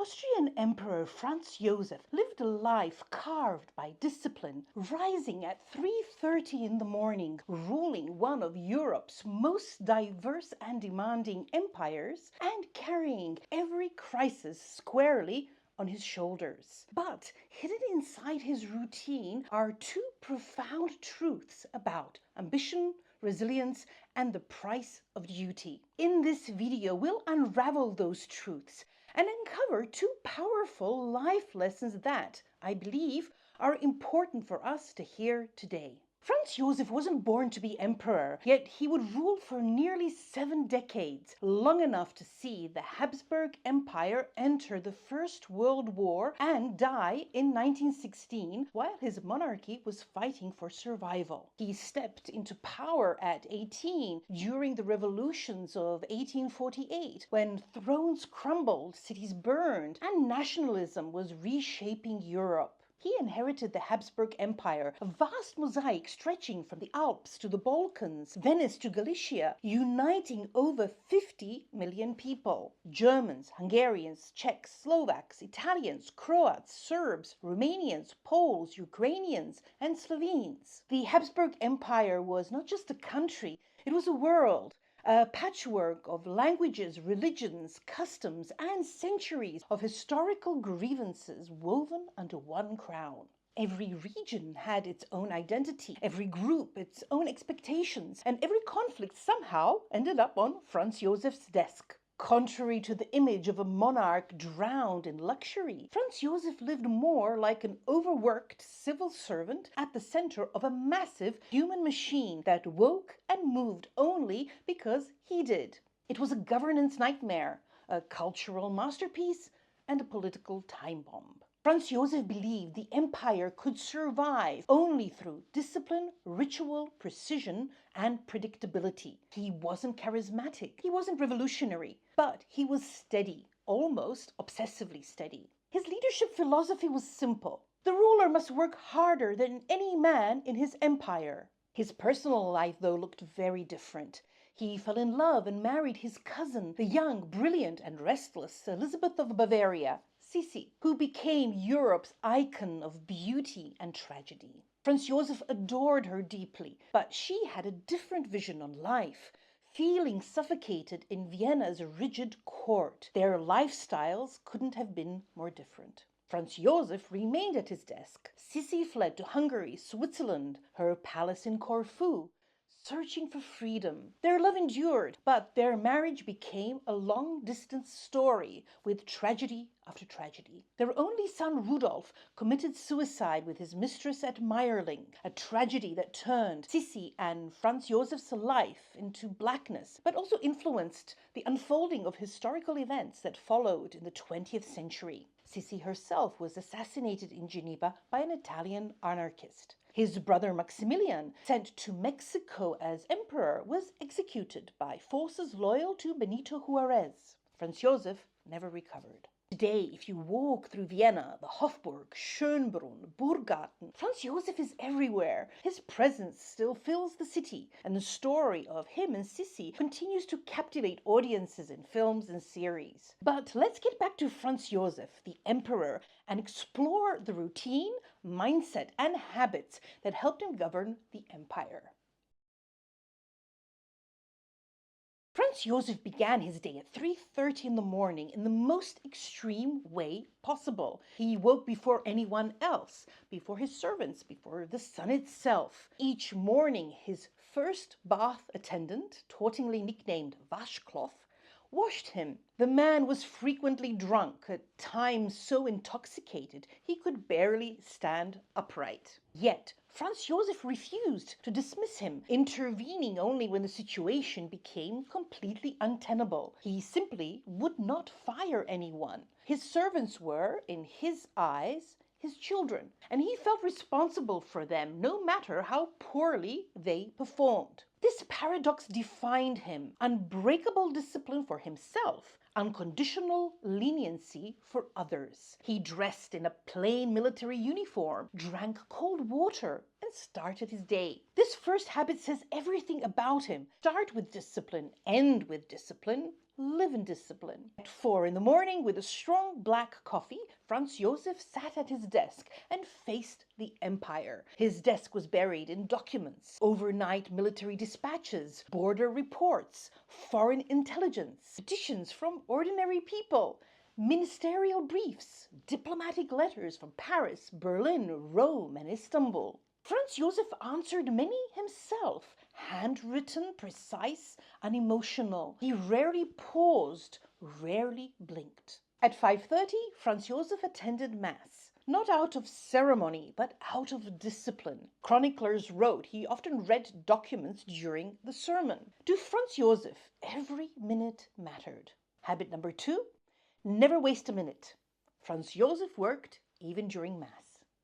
Austrian Emperor Franz Joseph lived a life carved by discipline, rising at 3:30 in the morning, ruling one of Europe's most diverse and demanding empires, and carrying every crisis squarely on his shoulders. But hidden inside his routine are two profound truths about ambition, resilience, and the price of duty. In this video, we'll unravel those truths and uncover two powerful life lessons that, I believe, are important for us to hear today. Franz Joseph wasn't born to be emperor, yet he would rule for nearly 7 decades, long enough to see the Habsburg Empire enter the First World War and die in 1916 while his monarchy was fighting for survival. He stepped into power at 18 during the revolutions of 1848, when thrones crumbled, cities burned, and nationalism was reshaping Europe. He inherited the Habsburg Empire, a vast mosaic stretching from the Alps to the Balkans, Venice to Galicia, uniting over 50 million people. Germans, Hungarians, Czechs, Slovaks, Italians, Croats, Serbs, Romanians, Poles, Ukrainians, and Slovenes. The Habsburg Empire was not just a country, it was a world. A patchwork of languages, religions, customs, and centuries of historical grievances woven under one crown. Every region had its own identity, every group its own expectations, and every conflict somehow ended up on Franz Joseph's desk. Contrary to the image of a monarch drowned in luxury, Franz Joseph lived more like an overworked civil servant at the center of a massive human machine that woke and moved only because he did. It was a governance nightmare, a cultural masterpiece, and a political time bomb. Franz Joseph believed the empire could survive only through discipline, ritual, precision, and predictability. He wasn't charismatic, he wasn't revolutionary, but he was steady, almost obsessively steady. His leadership philosophy was simple. The ruler must work harder than any man in his empire. His personal life, though, looked very different. He fell in love and married his cousin, the young, brilliant, and restless Elizabeth of Bavaria, Sisi, who became Europe's icon of beauty and tragedy. Franz Joseph adored her deeply, but she had a different vision on life, feeling suffocated in Vienna's rigid court. Their lifestyles couldn't have been more different. Franz Joseph remained at his desk. Sisi fled to Hungary, Switzerland, her palace in Corfu, searching for freedom. Their love endured, but their marriage became a long-distance story with tragedy after tragedy. Their only son, Rudolf, committed suicide with his mistress at Meierling, a tragedy that turned Sisi and Franz Joseph's life into blackness, but also influenced the unfolding of historical events that followed in the 20th century. Sisi herself was assassinated in Geneva by an Italian anarchist. His brother Maximilian, sent to Mexico as emperor, was executed by forces loyal to Benito Juarez. Franz Joseph never recovered. Today, if you walk through Vienna, the Hofburg, Schönbrunn, Burggarten, Franz Joseph is everywhere. His presence still fills the city, and the story of him and Sisi continues to captivate audiences in films and series. But let's get back to Franz Joseph, the emperor, and explore the routine, mindset, and habits that helped him govern the empire. Franz Joseph began his day at 3:30 in the morning in the most extreme way possible. He woke before anyone else, before his servants, before the sun itself. Each morning, his first bath attendant, tauntingly nicknamed Washcloth, washed him. The man was frequently drunk, at times so intoxicated he could barely stand upright. Yet, Franz Joseph refused to dismiss him, intervening only when the situation became completely untenable. He simply would not fire anyone. His servants were, in his eyes, his children, and he felt responsible for them, no matter how poorly they performed. This paradox defined him: unbreakable discipline for himself, unconditional leniency for others. He dressed in a plain military uniform, drank cold water, and started his day. This first habit says everything about him. Start with discipline, end with discipline, live in discipline. At 4 in the morning, with a strong black coffee, Franz Joseph sat at his desk and faced the empire. His desk was buried in documents, overnight military dispatches, border reports, foreign intelligence, petitions from ordinary people, ministerial briefs, diplomatic letters from Paris, Berlin, Rome, and Istanbul. Franz Joseph answered many himself, handwritten, precise, unemotional. He rarely paused, rarely blinked. At 5:30, Franz Joseph attended Mass, not out of ceremony, but out of discipline. Chroniclers wrote he often read documents during the sermon. To Franz Joseph, every minute mattered. Habit number 2, never waste a minute. Franz Joseph worked even during Mass.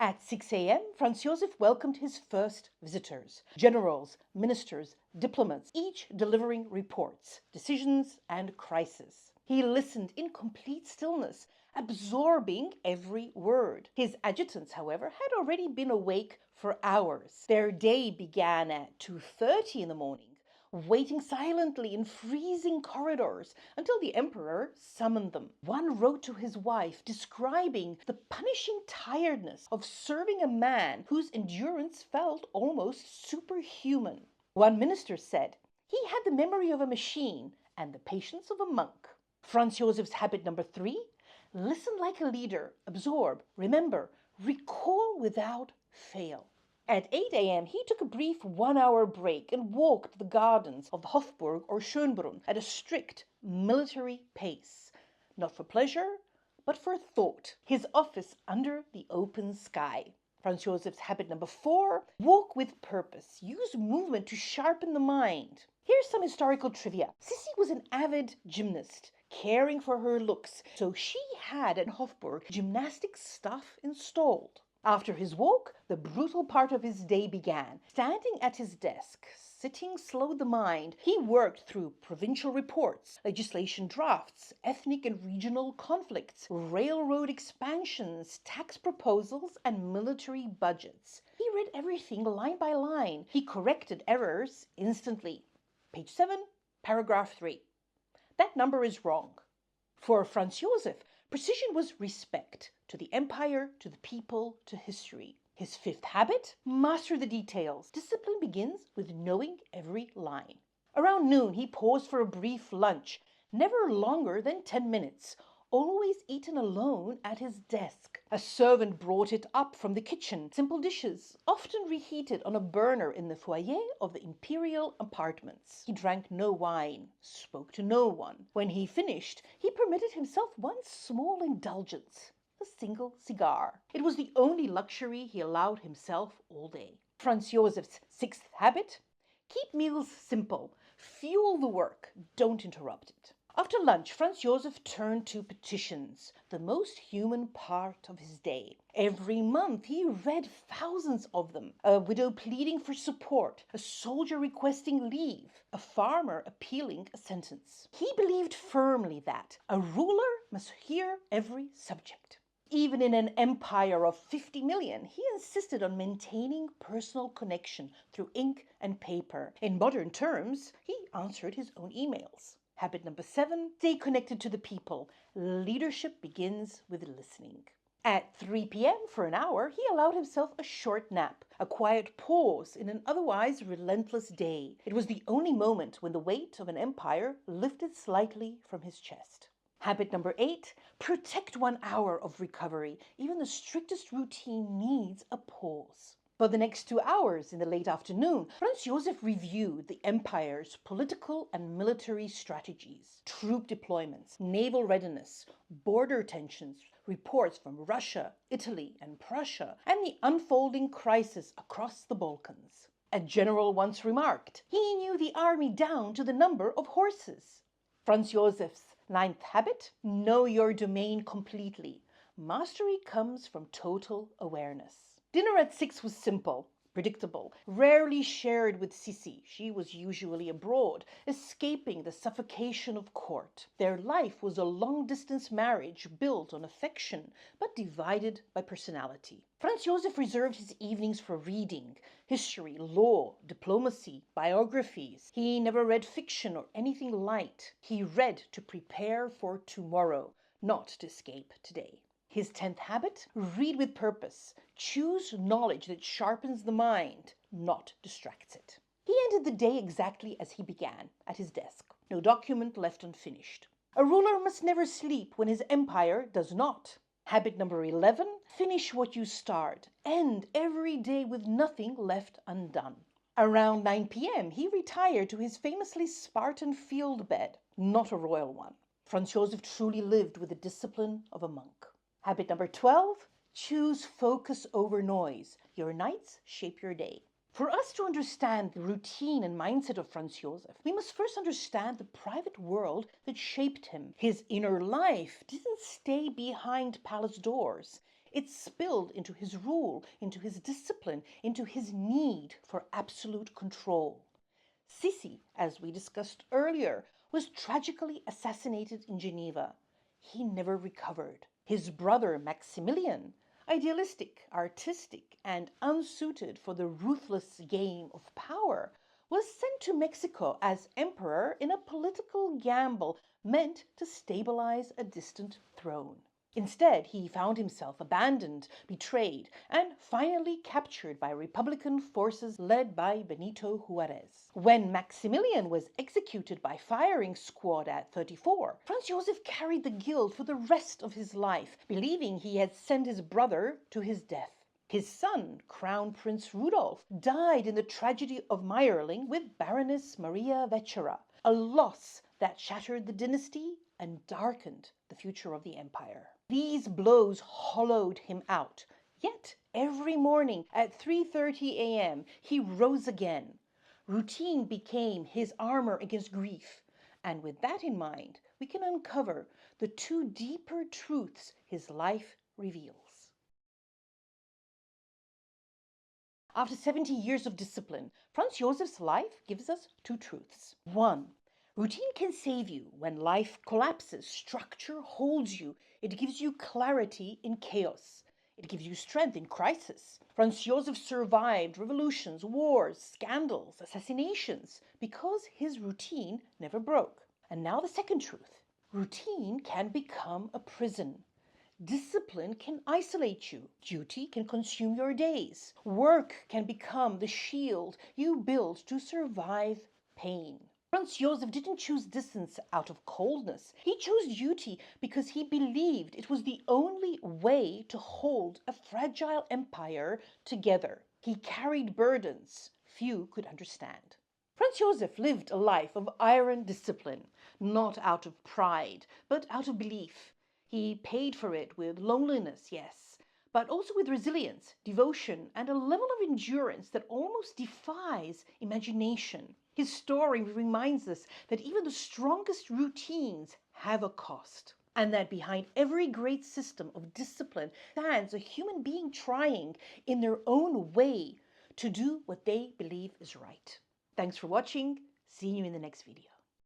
At 6 a.m., Franz Joseph welcomed his first visitors, generals, ministers, diplomats, each delivering reports, decisions, and crises. He listened in complete stillness, absorbing every word. His adjutants, however, had already been awake for hours. Their day began at 2:30 in the morning, waiting silently in freezing corridors until the emperor summoned them. One wrote to his wife describing the punishing tiredness of serving a man whose endurance felt almost superhuman. One minister said he had the memory of a machine and the patience of a monk. Franz Joseph's habit number 3, listen like a leader, absorb, remember, recall without fail. At 8 a.m., he took a brief 1-hour break and walked the gardens of the Hofburg or Schönbrunn at a strict military pace. Not for pleasure, but for thought. His office under the open sky. Franz Joseph's habit number 4, walk with purpose. Use movement to sharpen the mind. Here's some historical trivia. Sisi was an avid gymnast, caring for her looks, so she had at Hofburg gymnastic stuff installed. After his walk, the brutal part of his day began. Standing at his desk, sitting slowed the mind. He worked through provincial reports, legislation drafts, ethnic and regional conflicts, railroad expansions, tax proposals, and military budgets. He read everything line by line. He corrected errors instantly. Page 7, paragraph 3. That number is wrong. For Franz Joseph, precision was respect to the empire, to the people, to history. His 5th habit, master the details. Discipline begins with knowing every line. Around noon, he paused for a brief lunch, never longer than 10 minutes, always eaten alone at his desk. A servant brought it up from the kitchen, simple dishes, often reheated on a burner in the foyer of the imperial apartments. He drank no wine, spoke to no one. When he finished, he permitted himself one small indulgence, a single cigar. It was the only luxury he allowed himself all day. Franz Joseph's 6th habit, keep meals simple, fuel the work, don't interrupt it. After lunch, Franz Joseph turned to petitions, the most human part of his day. Every month he read thousands of them. A widow pleading for support, a soldier requesting leave, a farmer appealing a sentence. He believed firmly that a ruler must hear every subject. Even in an empire of 50 million, he insisted on maintaining personal connection through ink and paper. In modern terms, he answered his own emails. Habit number 7, stay connected to the people. Leadership begins with listening. At 3 p.m. for an hour, he allowed himself a short nap, a quiet pause in an otherwise relentless day. It was the only moment when the weight of an empire lifted slightly from his chest. Habit number 8, protect 1 hour of recovery. Even the strictest routine needs a pause. For the next 2 hours in the late afternoon, Franz Joseph reviewed the empire's political and military strategies, troop deployments, naval readiness, border tensions, reports from Russia, Italy, and Prussia, and the unfolding crisis across the Balkans. A general once remarked, he knew the army down to the number of horses. Franz Joseph's 9th habit, know your domain completely. Mastery comes from total awareness. Dinner at 6 was simple. predictable, rarely shared with Sisi. She was usually abroad, escaping the suffocation of court. Their life was a long-distance marriage built on affection, but divided by personality. Franz Joseph reserved his evenings for reading, history, law, diplomacy, biographies. He never read fiction or anything light. He read to prepare for tomorrow, not to escape today. His 10th habit: read with purpose. Choose knowledge that sharpens the mind, not distracts it. He ended the day exactly as he began, at his desk. No document left unfinished. A ruler must never sleep when his empire does not. Habit number 11, finish what you start. End every day with nothing left undone. Around 9 p.m., he retired to his famously Spartan field bed, not a royal one. Franz Joseph truly lived with the discipline of a monk. Habit number 12, choose focus over noise. Your nights shape your day. For us to understand the routine and mindset of Franz Joseph, we must first understand the private world that shaped him. His inner life didn't stay behind palace doors. It spilled into his rule, into his discipline, into his need for absolute control. Sisi, as we discussed earlier, was tragically assassinated in Geneva. He never recovered. His brother Maximilian, idealistic, artistic, and unsuited for the ruthless game of power, was sent to Mexico as emperor in a political gamble meant to stabilize a distant throne. Instead, he found himself abandoned, betrayed, and finally captured by Republican forces led by Benito Juarez. When Maximilian was executed by firing squad at 34, Franz Joseph carried the guilt for the rest of his life, believing he had sent his brother to his death. His son, Crown Prince Rudolf, died in the tragedy of Mayerling with Baroness Maria Vechera, a loss that shattered the dynasty and darkened the future of the empire. These blows hollowed him out. Yet every morning at 3:30 a.m. he rose again. Routine became his armor against grief. And with that in mind, we can uncover the two deeper truths his life reveals. After 70 years of discipline, Franz Joseph's life gives us two truths. 1. Routine can save you when life collapses. Structure holds you. It gives you clarity in chaos. It gives you strength in crisis. Franz Joseph survived revolutions, wars, scandals, assassinations, because his routine never broke. And now the second truth. Routine can become a prison. Discipline can isolate you. Duty can consume your days. Work can become the shield you build to survive pain. Franz Joseph didn't choose distance out of coldness. He chose duty because he believed it was the only way to hold a fragile empire together. He carried burdens few could understand. Franz Joseph lived a life of iron discipline, not out of pride, but out of belief. He paid for it with loneliness, yes, but also with resilience, devotion, and a level of endurance that almost defies imagination. His story reminds us that even the strongest routines have a cost, and that behind every great system of discipline stands a human being trying in their own way to do what they believe is right. Thanks for watching. See you in the next video.